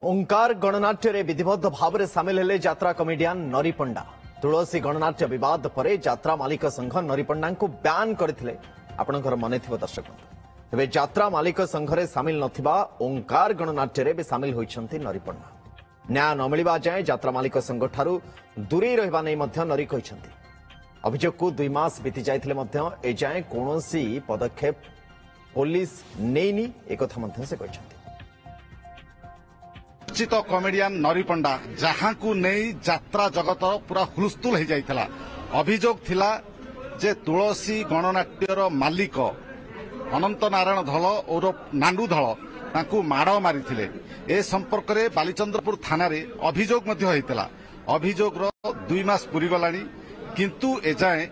ओंकार गणनाट्य विधिबद्ध भाव में सामिल हेले यात्रा कमेडियन नरी पंडा। तुलसी गणनाट्य विवाद पर यात्रा मालिक संघ नरी पंडा को ब्यान करथिले। आपणकर मने थिबो दर्शक तेज यात्रा मालिक संघ रे सामिल नथिबा ओंकार गणनाट्य रे भी सामिल होइछंती नरी पंडा। न्याय न मिलिबा जाए यात्रा मालिक संघ ठारू दूरे रहबा नै मध्य नरी कहिछंती। अभियोग को 2 मास बीती जाइथिले मध्य ए जाए कोनोसी पदक्षेप पुलिस नेइनी एकथा मध्य से कहिछंती। चर्चित कमेडियन नरी पंडा जहां को नहीं यात्रा जगत पूरा हुलस्थुल हो जाइथिला। अभियोग थिला जे तुलसी गणनाट्यर मालिक अनंत नारायण धल और नांडू धल तांकू माड़ मारिथिले। ए संपर्क रे बालीचंद्रपुर थाना रे अभियोग मध्य होइतिला। अभियोग रो 2 मास पूरी गलानी किंतु एजाए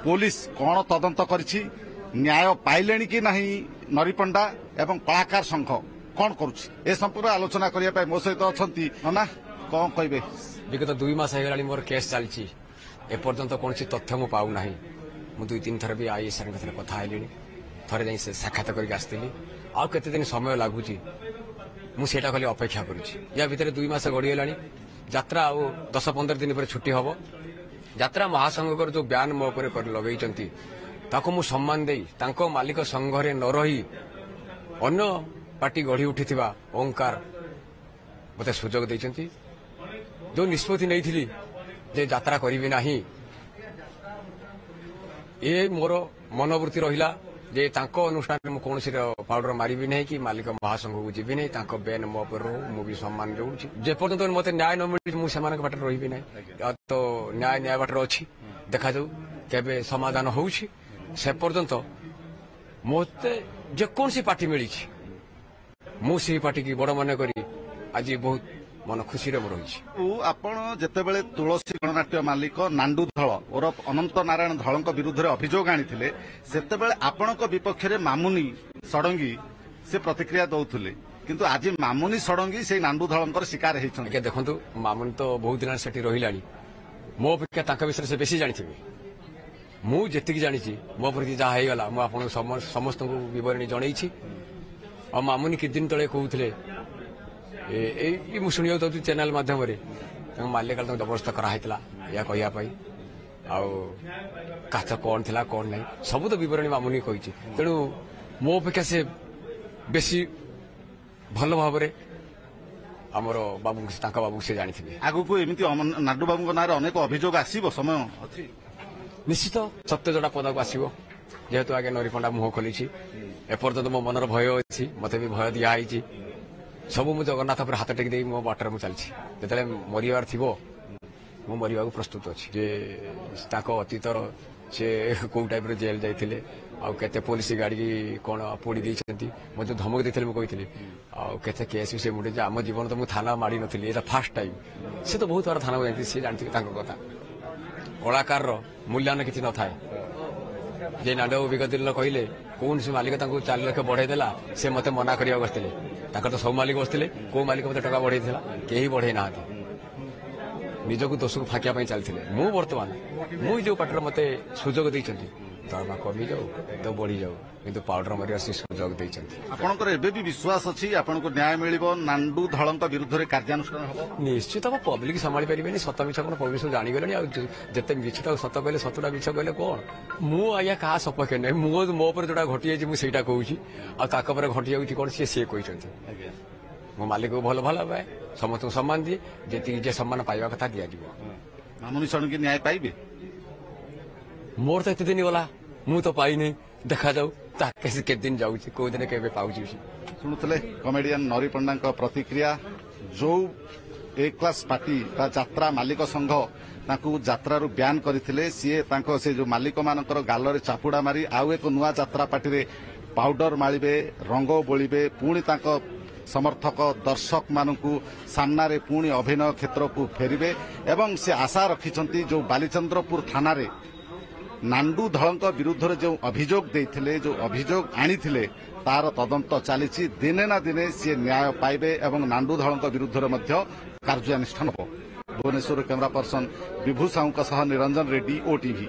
पुलिस कोन तदंत करछि, न्याय पाइलेनी कि नहीं नरी पंडा एवं कलाकार संघ कौन करुछि ए संपर्क आलोचना करिया पाए मो सहित अछंती ना कौन कहबे। विगत 2 मास हेगलानी मोर केस चलछि एपर्यंत कौन तथ्य मु पाऊ नाही। मु 2-3 थर भी आई सर कथा आइलिनी, थरे जाई से साक्षात करके आस्तिली। आ केते दिन समय लागुछि मु सेटा खाली अपेक्षा करुछि। या भितर 2 मास गडी हेलानी यात्रा आ 10-15 दिन पर छुट्टी हबो। यात्रा महासंघ जो बयान मो ऊपर लगेइचंती ताको मु सम्मान देई तांको मालिक संघ रे न रही अन्य पार्टी गढ़ी उठी ओंकार मते सुजोग देइचंती। जो निष्पत्ति नहीं थी जे यात्रा करी नाही ए मोर मनोवृत्ति रहिला जे तांको अनुष्ठान में कौन पाउडर मारिबी नहीं कि मालिक महासंघ को जीवी नहीं तांको बेन मो पर मु भी सम्मान देउछि। जे पर्यंत मते न्याय न मिली मु समान बाटर रहिबी नहीं। तो न्याय बाटर अछि देखा जाऊ केबे समाधान होउछि। से पर्यंत मते जे कौन सी पार्टी मिली मु से पार्टी की बड़ मन करी आज बहुत मन खुशी रही। आपण जेतेबेले तुलसी गणनाट्य मालिक नांडू धल और अनंत नारायण धल विरुद्ध अभियोग आनी सेतेबेले आपणक विपक्ष में मामुनी षडंगी से प्रतिक्रिया दौले किंतु आज मामुनी षडंगी से नांडू धल शिकार होती। देखु मामुनी तो बहुत दिन से रहा मो अपेक्षा विषय से बेसी जानी मु जी जानी मो प्रति जहाँ होगा मुझे समस्त बरणी जनई। और मामुनी कि दिन तले कहते मुझे शुणा चाहूँ चैनल माध्यम माल्य काल जबरदस्त कराइला या कहवाई काच कौन थी कौन नहीं सब तो बरणी मामुनी कही। तेणु मो अपेक्षा से बेसी भल भाव आमर बाबू बाबू से जानी आगु को एमती नाडू बाबू ना अनेक अभियोग आसो समय निश्चित सत्य जोड़ा पदा को आसो जेहेतु आगे नरी पंडा मुह खोली एपर्यंत मो मनर भय अच्छी मत भी भय दिखाई सब मु जगन्नाथ पर हाथ टेक मो बाटर मु चलती जो मरबार थी मु मरवा प्रस्तुत अच्छी जे अतीतर से कौ टाइप जेल जाते आते पुलिस गाड़ी कौन पोड़ी देती मुझे धमक देते मुझे आते केस भी से मुझे आम जीवन तो मुझे थाना माड़ी नी फास्ट टाइम से तो बहुत बार थाना को जाती सी जानते कथा कलाकार मूल्यान किसी न थाए जे नांडू विगत दिन कहले कौन से मालिक 4 लाख बढ़ाईदेला से मत मना करा बसते तो सब मालिक बसते कौ मालिक मत टाका बढ़ाईला कहीं बढ़े ना निजक दोष को फाकिया चलते मु बर्तमान मुझे जो पार्टी मत सुजोग देती दरमा कमी जाऊ तो बढ़ी जाऊ किंतु पाउडर मारे सुजोग देती। आपनकर एबे भी विश्वास अछि आपनको न्याय मिलिबो नांडू धळंक विरुद्ध रे कार्यानुष्ठान हबो निश्चित हम पब्लिक संभाली परिबेनी सत मिछ कोन पब्लिक जानि गेलनी आ जते मिछटा सत कहले सतटा मिछ कहले कोन मु आया का सपके नै मो पर जोडा घटी जाय मु सेटा कहूची आ ताक पर घटी जाउची कोन से कहिसंती मो मालिक को भल भल पाए समस्त सम्मान दिए जेति जे सम्मान पाइबा कथा दिया दिबो। मामुनी सणकी न्याय पाइबे मोर तो एते दिन गला मु तो पाई नहीं देखा जाऊ कैसे के दिन जाऊँ कौ दिन के पाऊँ। शुणुले कमेडियन नरी पंडा प्रतिक्रिया जो ए क्लास पार्टी यात्रा मालिक संघ यात्रारू ब्यान करते सी से जो मालिक मानकर गाल चापुड़ा मारी आउ एक नुआ यात्रा पार्टी रे पाउडर मालिबे रंग बोलिबे पुणी समर्थक दर्शक मानू सामना रे पुणी अभिनय क्षेत्र को फेरिबे एवं से आशा रखिछंती जो बालीचंद्रपुर थाना रे नांडू धळंक विरुद्ध जो अभियोग देइथिले जो अभियोग आनिथिले तार तदंत चली दिने ना दिने सी न्याय पाइबे एवं नांडू धळंक विरुद्ध मध्य कार्यानुष्ठान हो। भुवनेश्वर कैमरा पर्सन विभू साहू निरंजन रेड्डी ओटीवी।